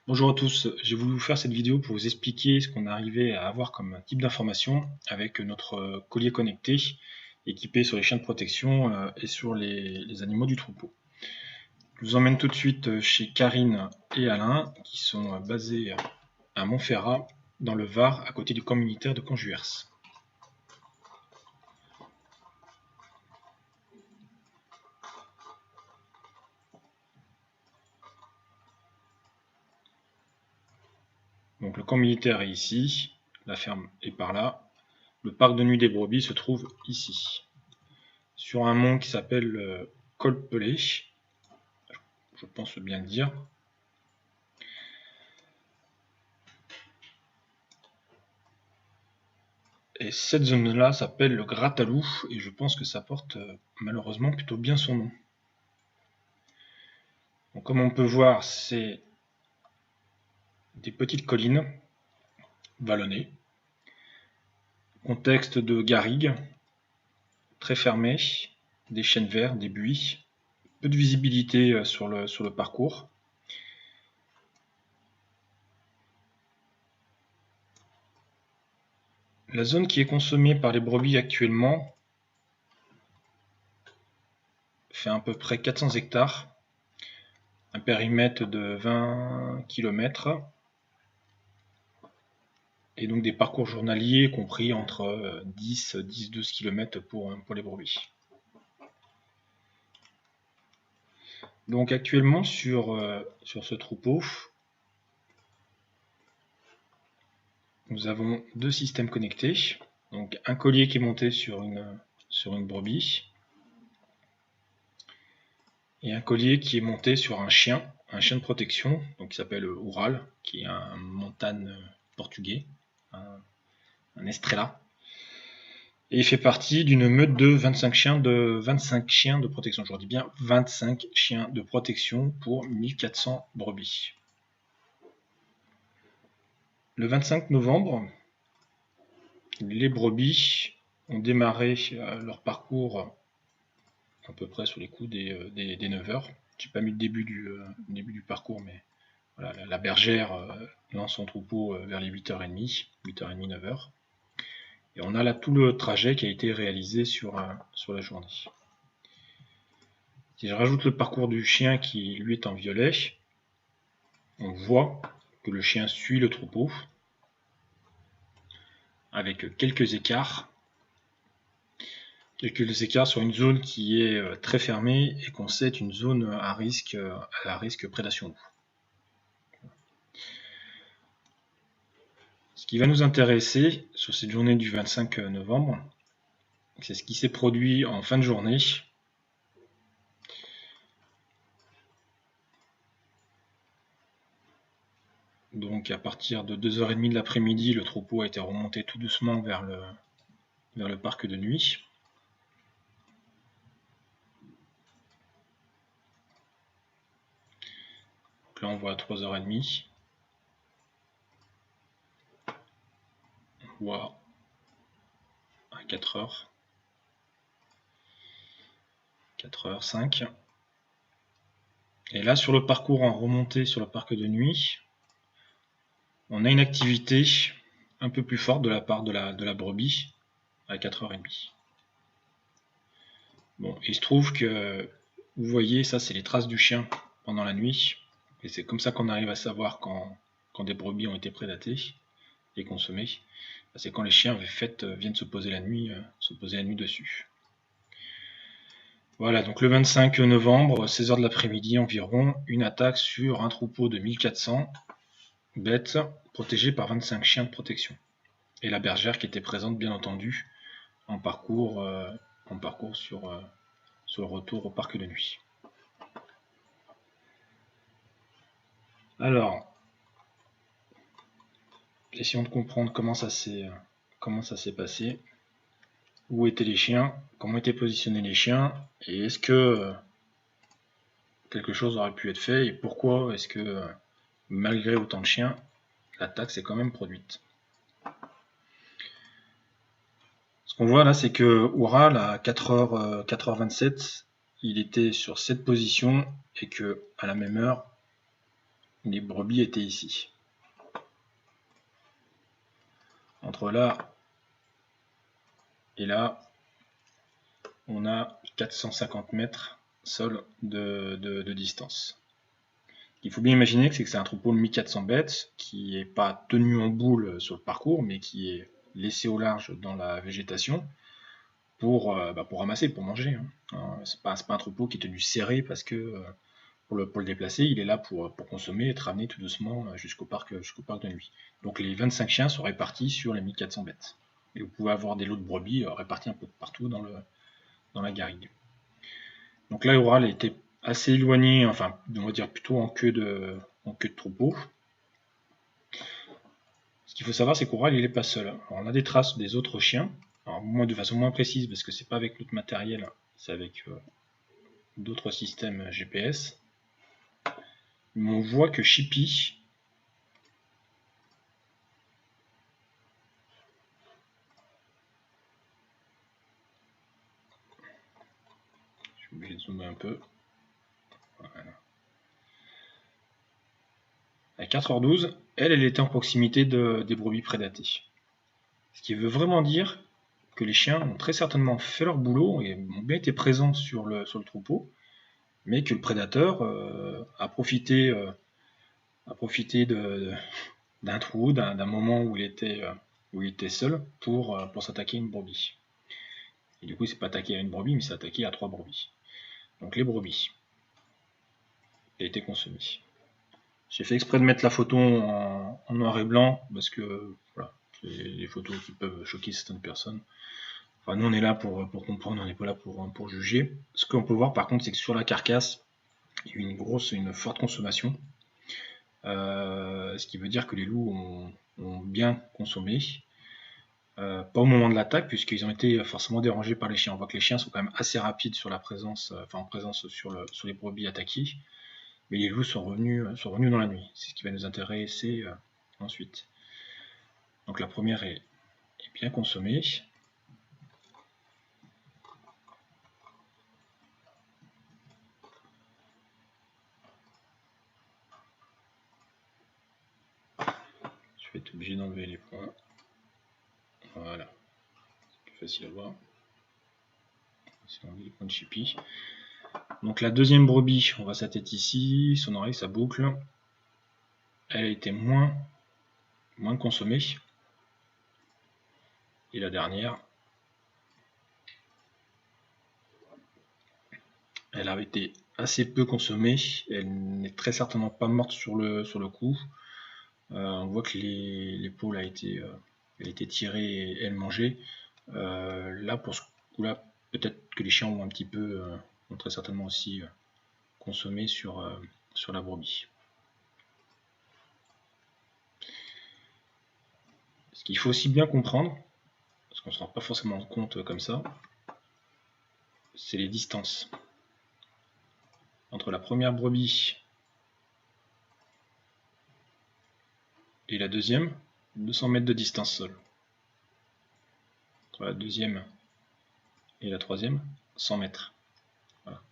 Bonjour à tous, j'ai voulu vous faire cette vidéo pour vous expliquer ce qu'on arrivait à avoir comme type d'information avec notre collier connecté équipé sur les chiens de protection et sur les animaux du troupeau. Je vous emmène tout de suite chez Karine et Alain qui sont basés à Montferrat dans le Var à côté du camp militaire de Conjuers. Donc le camp militaire est ici, la ferme est par là, le parc de nuit des brebis se trouve ici, sur un mont qui s'appelle Col Pelé, je pense bien le dire. Et cette zone-là s'appelle le Grattalou, et je pense que ça porte malheureusement plutôt bien son nom. Donc, comme on peut voir, c'est des petites collines vallonnées, contexte de garrigues, très fermé, des chênes verts, des buis, peu de visibilité sur le parcours. La zone qui est consommée par les brebis actuellement fait à peu près 400 hectares, un périmètre de 20 km, et donc des parcours journaliers compris entre 10-12 km pour les brebis. Donc actuellement sur ce troupeau, nous avons deux systèmes connectés. Donc un collier qui est monté sur une brebis et un collier qui est monté sur un chien de protection, donc qui s'appelle Ural, qui est un montane portugais, un estrella. Et il fait partie d'une meute de 25 chiens de protection. Je dis bien 25 chiens de protection pour 1400 brebis. Le 25 novembre, les brebis ont démarré leur parcours à peu près sur les coups des 9 heures. J'ai pas mis le début du parcours, mais voilà, la bergère lance son troupeau vers les 8h30, 9h. Et on a là tout le trajet qui a été réalisé sur la journée. Si je rajoute le parcours du chien qui lui est en violet, on voit que le chien suit le troupeau avec quelques écarts sur une zone qui est très fermée et qu'on sait être une zone à risque prédation. Ce qui va nous intéresser sur cette journée du 25 novembre, c'est ce qui s'est produit en fin de journée. Donc à partir de 2h30 de l'après-midi, le troupeau a été remonté tout doucement vers le parc de nuit. Donc là on voit à 3h30. On voit à 4h. 4h05. Et là sur le parcours en remontée sur le parc de nuit, on a une activité un peu plus forte de la part de la brebis à 4h30. Bon, il se trouve que, vous voyez, ça c'est les traces du chien pendant la nuit, et c'est comme ça qu'on arrive à savoir quand des brebis ont été prédatées et consommées. C'est quand les chiens viennent se poser la nuit dessus. Voilà, donc le 25 novembre, 16h de l'après-midi environ, une attaque sur un troupeau de 1400 bêtes protégées par 25 chiens de protection. Et la bergère qui était présente, bien entendu, en parcours sur le retour au parc de nuit. Alors, essayons de comprendre comment ça s'est passé. Où étaient les chiens, comment étaient positionnés les chiens, et est-ce que quelque chose aurait pu être fait, et pourquoi est-ce que, malgré autant de chiens, l'attaque s'est quand même produite. Ce qu'on voit là, c'est que Ural, à 4h27, il était sur cette position, et que à la même heure, les brebis étaient ici. Entre là et là, on a 450 mètres sol de distance. Il faut bien imaginer que c'est un troupeau de 1400 bêtes qui n'est pas tenu en boule sur le parcours, mais qui est laissé au large dans la végétation pour ramasser, pour manger. C'est pas un troupeau qui est tenu serré parce que pour le déplacer, il est là pour consommer et être ramené tout doucement jusqu'au parc de nuit. Donc les 25 chiens sont répartis sur les 1400 bêtes. Et vous pouvez avoir des lots de brebis répartis un peu partout dans la garrigue. Donc là, l'Oural était assez éloigné, enfin, on va dire plutôt en queue de troupeau. Ce qu'il faut savoir, c'est qu'Oural, il n'est pas seul. Alors, on a des traces des autres chiens, alors, de façon moins précise, parce que c'est pas avec notre matériel, c'est avec d'autres systèmes GPS. Mais on voit que Chippy, je suis obligé de zoomer un peu. Voilà. À 4h12, elle était en proximité des brebis prédatées. Ce qui veut vraiment dire que les chiens ont très certainement fait leur boulot et ont bien été présents sur le troupeau, mais que le prédateur a profité d'un trou, d'un moment où il était seul pour s'attaquer à une brebis. Et du coup, il s'est pas attaqué à une brebis, mais il s'est attaqué à 3 brebis. Donc les brebis ont été consommées. J'ai fait exprès de mettre la photo en noir et blanc parce que voilà, c'est des photos qui peuvent choquer certaines personnes. Enfin, nous on est là pour comprendre, on n'est pas là pour juger. Ce qu'on peut voir par contre, c'est que sur la carcasse, il y a eu une forte consommation. Ce qui veut dire que les loups ont bien consommé. Pas au moment de l'attaque, puisqu'ils ont été forcément dérangés par les chiens. On voit que les chiens sont quand même assez rapides sur la présence, en présence sur les brebis attaquées. Mais les loups sont revenus dans la nuit. C'est ce qui va nous intéresser ensuite. Donc la première est bien consommée. Je vais être obligé d'enlever les points. Voilà. C'est plus facile à voir. C'est enlever les points de Chippy. Donc la deuxième brebis, on voit sa tête ici, son oreille, sa boucle. Elle a été moins consommée. Et la dernière, elle a été assez peu consommée. Elle n'est très certainement pas morte sur le coup. On voit que l'épaule a été tirée et elle mangeait. Là, pour ce coup-là, peut-être que les chiens ont un petit peu, ont très certainement aussi consommé sur la brebis. Ce qu'il faut aussi bien comprendre, parce qu'on ne se rend pas forcément compte comme ça, c'est les distances. Entre la première brebis et la deuxième, 200 mètres de distance seule. Entre la deuxième et la troisième, 100 mètres. Voilà.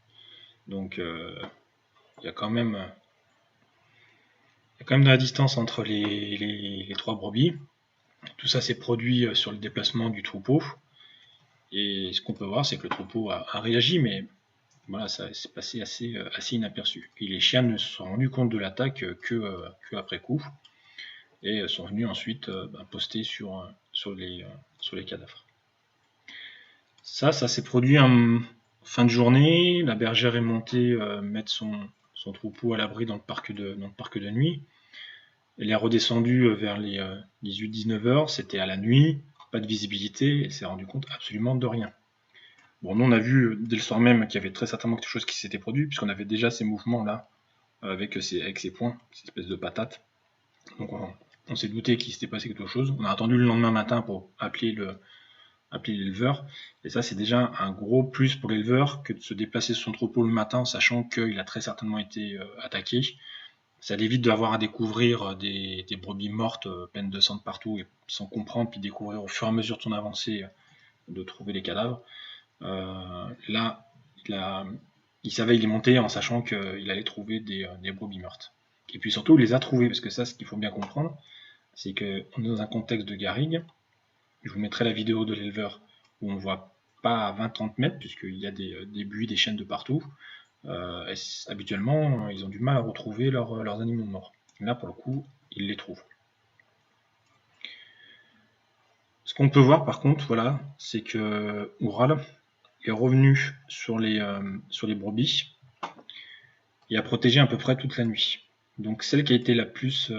Donc il y a quand même de la distance entre les 3 brebis. Tout ça s'est produit sur le déplacement du troupeau. Et ce qu'on peut voir, c'est que le troupeau a réagi, mais voilà, ça s'est passé assez inaperçu. Et les chiens ne se sont rendus compte de l'attaque que après coup, et sont venus ensuite poster sur les cadavres. Ça s'est produit en fin de journée. La bergère est montée mettre son troupeau à l'abri dans le parc de nuit. Elle est redescendue vers les 18-19 heures, c'était à la nuit, pas de visibilité, elle s'est rendue compte absolument de rien. Bon, nous on a vu dès le soir même qu'il y avait très certainement quelque chose qui s'était produit, puisqu'on avait déjà ces mouvements-là, avec ces points, ces espèces de patates. Donc on s'est douté qu'il s'était passé quelque chose. On a attendu le lendemain matin pour appeler l'éleveur, et ça c'est déjà un gros plus pour l'éleveur que de se déplacer sur son troupeau le matin, sachant qu'il a très certainement été attaqué. Ça évite d'avoir à découvrir des brebis mortes pleines de sang de partout et sans comprendre, puis découvrir au fur et à mesure de son avancée de trouver les cadavres. Là, il savait, il est monté en sachant qu'il allait trouver des brebis mortes. Et puis surtout, il les a trouvés, parce que ça, ce qu'il faut bien comprendre, c'est qu'on est dans un contexte de garrigue. Je vous mettrai la vidéo de l'éleveur où on voit pas à 20-30 mètres, puisqu'il y a des buis, des chênes de partout. Habituellement, ils ont du mal à retrouver leurs animaux morts. Là, pour le coup, ils les trouvent. Ce qu'on peut voir, par contre, voilà, c'est que Oural est revenu sur les brebis et a protégé à peu près toute la nuit. Donc celle qui a été la plus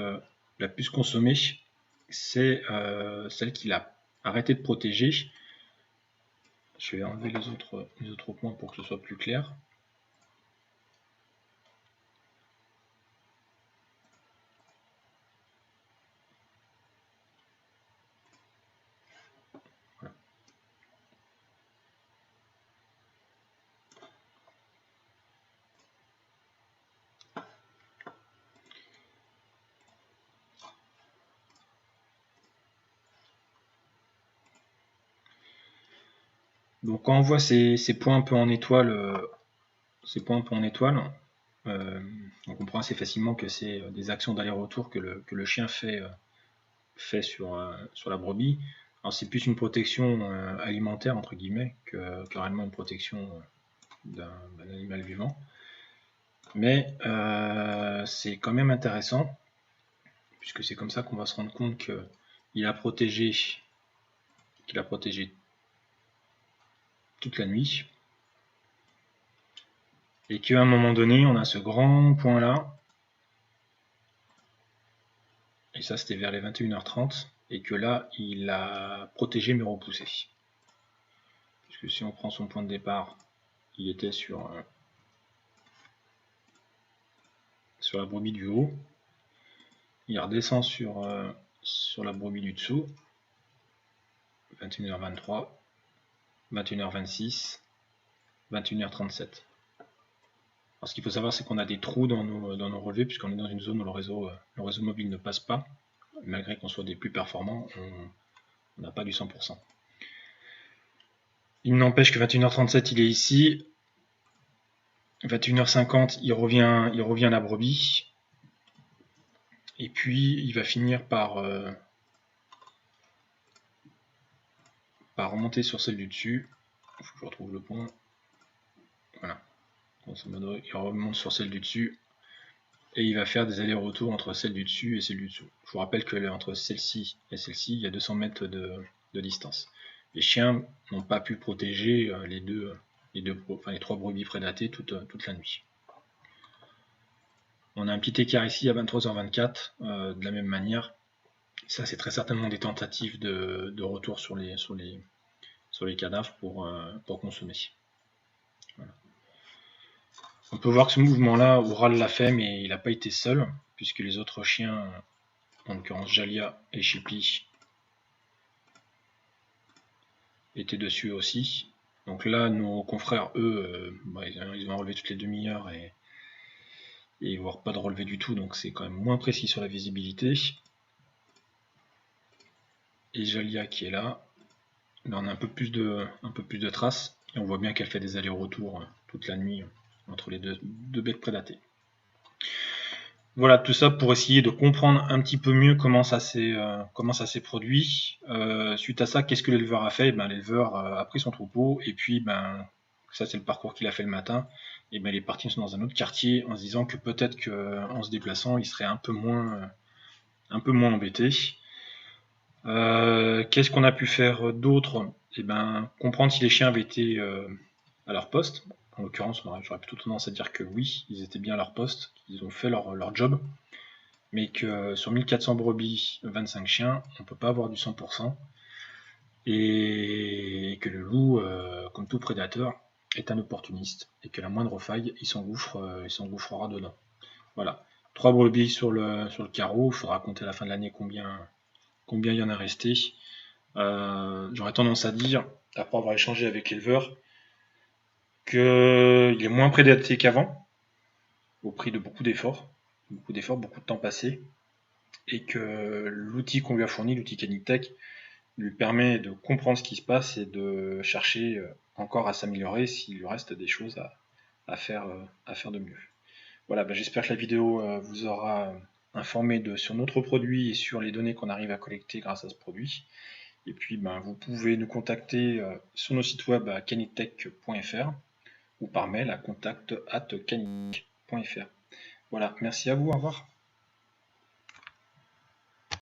consommée, c'est celle qu'il a arrêté de protéger. Je vais enlever les autres points pour que ce soit plus clair. Voilà. Donc quand on voit ces points un peu en étoile, on comprend assez facilement que c'est des actions d'aller-retour que le chien fait sur la brebis. Alors c'est plus une protection alimentaire entre guillemets que réellement une protection d'un animal vivant. Mais c'est quand même intéressant, puisque c'est comme ça qu'on va se rendre compte qu'il a protégé toute la nuit. Et qu'à un moment donné, on a ce grand point là, et ça c'était vers les 21h30, et que là, il a protégé mais repoussé. Puisque si on prend son point de départ, il était sur la brebis du haut, il redescend sur la brebis du dessous, 21h23, 21h26, 21h37. Alors, ce qu'il faut savoir, c'est qu'on a des trous dans nos relevés, puisqu'on est dans une zone où le réseau mobile ne passe pas. Malgré qu'on soit des plus performants, on n'a pas du 100%. Il n'empêche que 21h37, il est ici. 21h50, il revient à la brebis. Et puis, il va finir par remonter sur celle du dessus. Il faut que je retrouve le point. Voilà. Il remonte sur celle du dessus. Et il va faire des allers-retours entre celle du dessus et celle du dessous. Je vous rappelle que entre celle-ci et celle-ci, il y a 200 mètres de distance. Les chiens n'ont pas pu protéger les trois brebis prédatées toute la nuit. On a un petit écart ici à 23h24, de la même manière. Ça, c'est très certainement des tentatives de retour sur les cadavres pour consommer. Voilà. On peut voir que ce mouvement-là, Oural l'a fait, mais il n'a pas été seul, puisque les autres chiens, en l'occurrence Jalia et Chippy, étaient dessus aussi. Donc là, nos confrères, eux, ils vont relever toutes les demi-heures et voire pas de relevé du tout, donc c'est quand même moins précis sur la visibilité. Et Jalia qui est là, on a un peu plus de traces, et on voit bien qu'elle fait des allers-retours toute la nuit entre les deux bêtes prédatées. Voilà, tout ça pour essayer de comprendre un petit peu mieux comment ça s'est produit. Suite à ça, qu'est-ce que l'éleveur a fait? L'éleveur a pris son troupeau, et puis ça c'est le parcours qu'il a fait le matin, et il est parti dans un autre quartier en se disant que peut-être qu'en se déplaçant, il serait un peu moins embêté. Qu'est-ce qu'on a pu faire d'autre? Comprendre si les chiens avaient été à leur poste. En l'occurrence, j'aurais plutôt tendance à dire que oui, ils étaient bien à leur poste, qu'ils ont fait leur job, mais que sur 1400 brebis, 25 chiens, on ne peut pas avoir du 100%, et que le loup, comme tout prédateur, est un opportuniste, et que la moindre faille, il s'engouffrera dedans. Voilà. 3 brebis sur le carreau, il faudra compter à la fin de l'année combien il y en a resté. J'aurais tendance à dire, après avoir échangé avec l'éleveur, qu'il est moins prédaté qu'avant, au prix de beaucoup d'efforts, beaucoup de temps passé, et que l'outil qu'on lui a fourni, l'outil Canictech, lui permet de comprendre ce qui se passe et de chercher encore à s'améliorer s'il lui reste des choses à faire de mieux. Voilà, j'espère que la vidéo vous aura informé sur notre produit et sur les données qu'on arrive à collecter grâce à ce produit. Et puis vous pouvez nous contacter sur nos sites web à canitech.fr ou par mail à contact@canitech.fr. Voilà, merci à vous, au revoir.